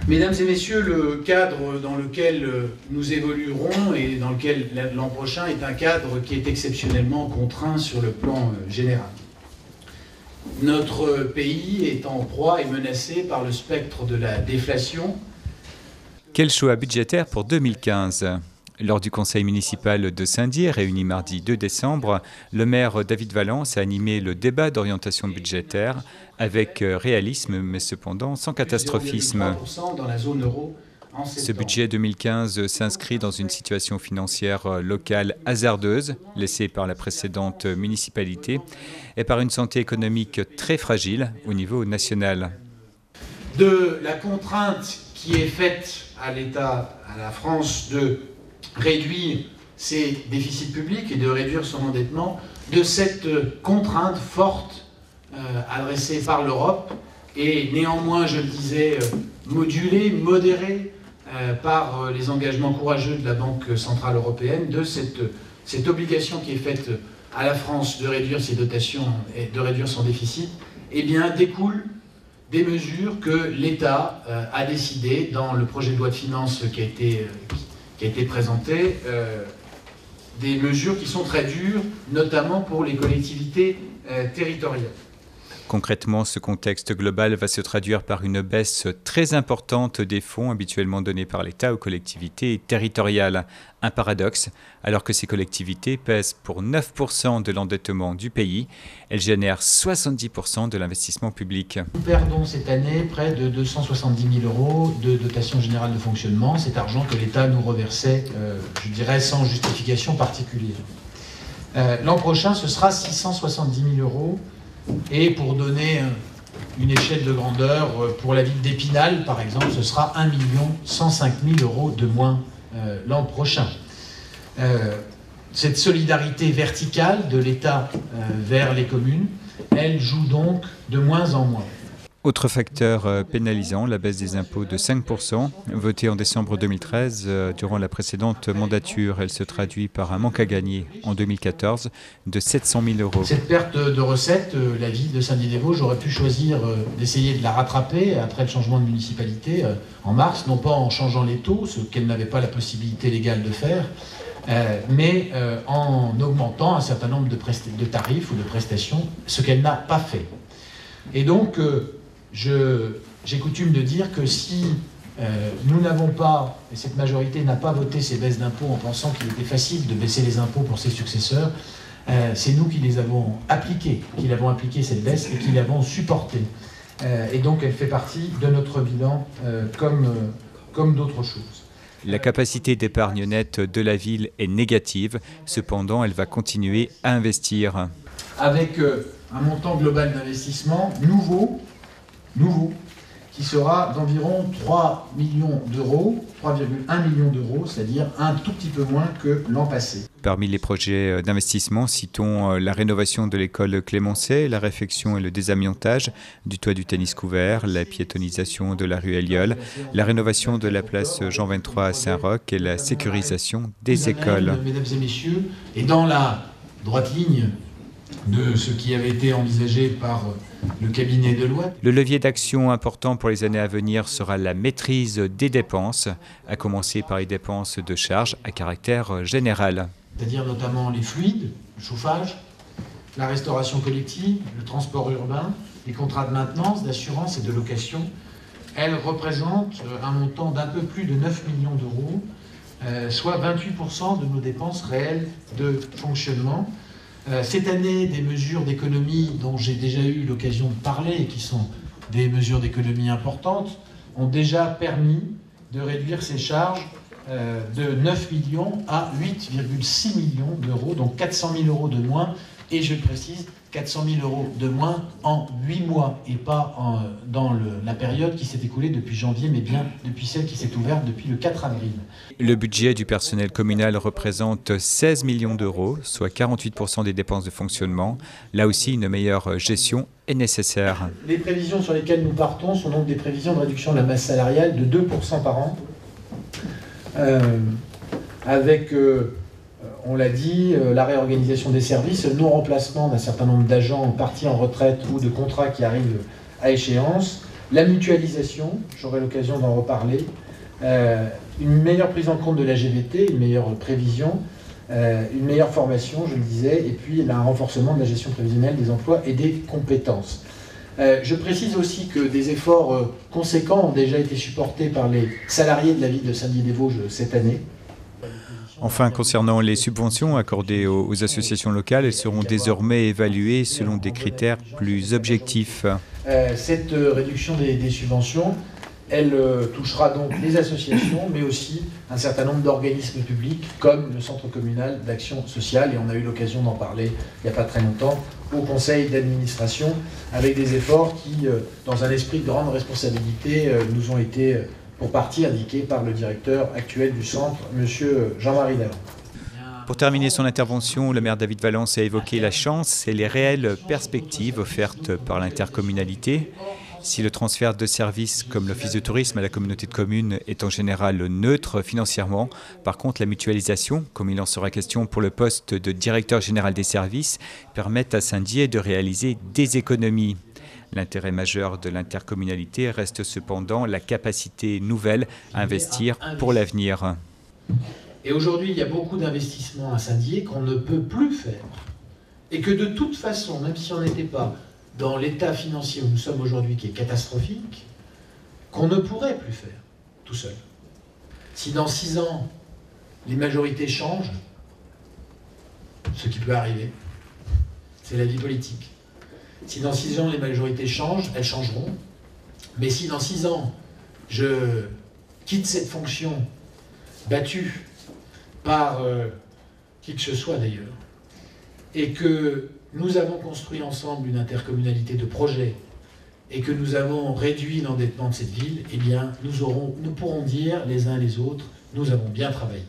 Mesdames et messieurs, le cadre dans lequel nous évoluerons et dans lequel l'an prochain est un cadre qui est exceptionnellement contraint sur le plan général. Notre pays est en proie et menacé par le spectre de la déflation. Quel choix budgétaire pour 2015 ? Lors du conseil municipal de Saint-Dié, réuni mardi 2 décembre, le maire David Valence a animé le débat d'orientation budgétaire avec réalisme, mais cependant sans catastrophisme. Dans la zone euro en Ce septembre. budget 2015 s'inscrit dans une situation financière locale hasardeuse, laissée par la précédente municipalité, et par une santé économique très fragile au niveau national. De la contrainte qui est faite à l'État, à la France, de réduire ses déficits publics et de réduire son endettement, de cette contrainte forte adressée par l'Europe et néanmoins, je le disais, modulée, modérée par les engagements courageux de la Banque Centrale Européenne, de cette obligation qui est faite à la France de réduire ses dotations et de réduire son déficit, eh bien, découle des mesures que l'État a décidé dans le projet de loi de finances qui a été présenté, des mesures qui sont très dures, notamment pour les collectivités territoriales. Concrètement, ce contexte global va se traduire par une baisse très importante des fonds habituellement donnés par l'État aux collectivités territoriales. Un paradoxe, alors que ces collectivités pèsent pour 9% de l'endettement du pays, elles génèrent 70% de l'investissement public. Nous perdons cette année près de 270 000 € de dotation générale de fonctionnement, cet argent que l'État nous reversait, je dirais, sans justification particulière. L'an prochain, ce sera 670 000 €. Et pour donner une échelle de grandeur, pour la ville d'Épinal, par exemple, ce sera 1 105 000 € de moins l'an prochain. Cette solidarité verticale de l'État vers les communes, elle joue donc de moins en moins. Autre facteur pénalisant, la baisse des impôts de 5%, votée en décembre 2013 durant la précédente mandature. Elle se traduit par un manque à gagner en 2014 de 700 000 €. Cette perte de recettes, la ville de Saint-Dié-des-Vosges aurait pu choisir d'essayer de la rattraper après le changement de municipalité en mars, non pas en changeant les taux, ce qu'elle n'avait pas la possibilité légale de faire, mais en augmentant un certain nombre de tarifs ou de prestations, ce qu'elle n'a pas fait. Et donc, j'ai coutume de dire que si nous n'avons pas, et cette majorité n'a pas voté ces baisses d'impôts en pensant qu'il était facile de baisser les impôts pour ses successeurs, c'est nous qui les avons appliqués, cette baisse et qui l'avons supportée. Et donc elle fait partie de notre bilan comme d'autres choses. La capacité d'épargne nette de la ville est négative, cependant elle va continuer à investir. Avec un montant global d'investissement nouveau, qui sera d'environ 3 millions d'euros, 3,1 millions d'euros, c'est-à-dire un tout petit peu moins que l'an passé. Parmi les projets d'investissement, citons la rénovation de l'école Clémencé, la réfection et le désamiantage du toit du tennis couvert, la piétonisation de la rue Elliol, la rénovation de la place Jean 23 à Saint-Roch et la sécurisation des écoles. Mesdames et messieurs, et dans la droite ligne de ce qui avait été envisagé par le cabinet de loi. Le levier d'action important pour les années à venir sera la maîtrise des dépenses, à commencer par les dépenses de charges à caractère général. C'est-à-dire notamment les fluides, le chauffage, la restauration collective, le transport urbain, les contrats de maintenance, d'assurance et de location. Elles représentent un montant d'un peu plus de 9 millions d'euros, soit 28% de nos dépenses réelles de fonctionnement. Cette année, des mesures d'économie dont j'ai déjà eu l'occasion de parler et qui sont des mesures d'économie importantes ont déjà permis de réduire ces charges de 9 millions à 8,6 millions d'euros, donc 400 000 € de moins, et je le précise, 400 000 € de moins en 8 mois, et pas dans la période qui s'est écoulée depuis janvier, mais bien depuis celle qui s'est ouverte depuis le 4 avril. Le budget du personnel communal représente 16 millions d'euros, soit 48% des dépenses de fonctionnement. Là aussi, une meilleure gestion est nécessaire. Les prévisions sur lesquelles nous partons sont donc des prévisions de réduction de la masse salariale de 2% par an, avec... on l'a dit, la réorganisation des services, le non-remplacement d'un certain nombre d'agents partis en retraite ou de contrats qui arrivent à échéance, La mutualisation, j'aurai l'occasion d'en reparler, une meilleure prise en compte de la GVT, une meilleure prévision, une meilleure formation, je le disais, et puis un renforcement de la gestion prévisionnelle des emplois et des compétences. Je précise aussi que des efforts conséquents ont déjà été supportés par les salariés de la ville de Saint-Dié-des-Vosges cette année. Enfin, concernant les subventions accordées aux associations locales, elles seront désormais évaluées selon des critères plus objectifs. Cette réduction des subventions, elle touchera donc les associations, mais aussi un certain nombre d'organismes publics, comme le Centre communal d'action sociale, et on a eu l'occasion d'en parler il n'y a pas très longtemps, au conseil d'administration, avec des efforts qui, dans un esprit de grande responsabilité, nous ont été pour partie indiqués par le directeur actuel du centre, M. Jean-Marie Dalland. Pour terminer son intervention, le maire David Valence a évoqué la chance et les réelles perspectives offertes par l'intercommunalité. Si le transfert de services comme l'office de tourisme à la communauté de communes est en général neutre financièrement, par contre la mutualisation, comme il en sera question pour le poste de directeur général des services, permet à Saint-Dié de réaliser des économies. L'intérêt majeur de l'intercommunalité reste cependant la capacité nouvelle à investir pour l'avenir. Et aujourd'hui, il y a beaucoup d'investissements à Saint-Dié qu'on ne peut plus faire. Et que de toute façon, même si on n'était pas dans l'état financier où nous sommes aujourd'hui, qui est catastrophique, qu'on ne pourrait plus faire tout seul. Si dans 6 ans, les majorités changent, ce qui peut arriver, c'est la vie politique. Si dans 6 ans, les majorités changent, elles changeront. Mais si dans 6 ans, je quitte cette fonction battue par qui que ce soit d'ailleurs, et que nous avons construit ensemble une intercommunalité de projets, et que nous avons réduit l'endettement de cette ville, eh bien, nous pourrons dire les uns les autres, nous avons bien travaillé.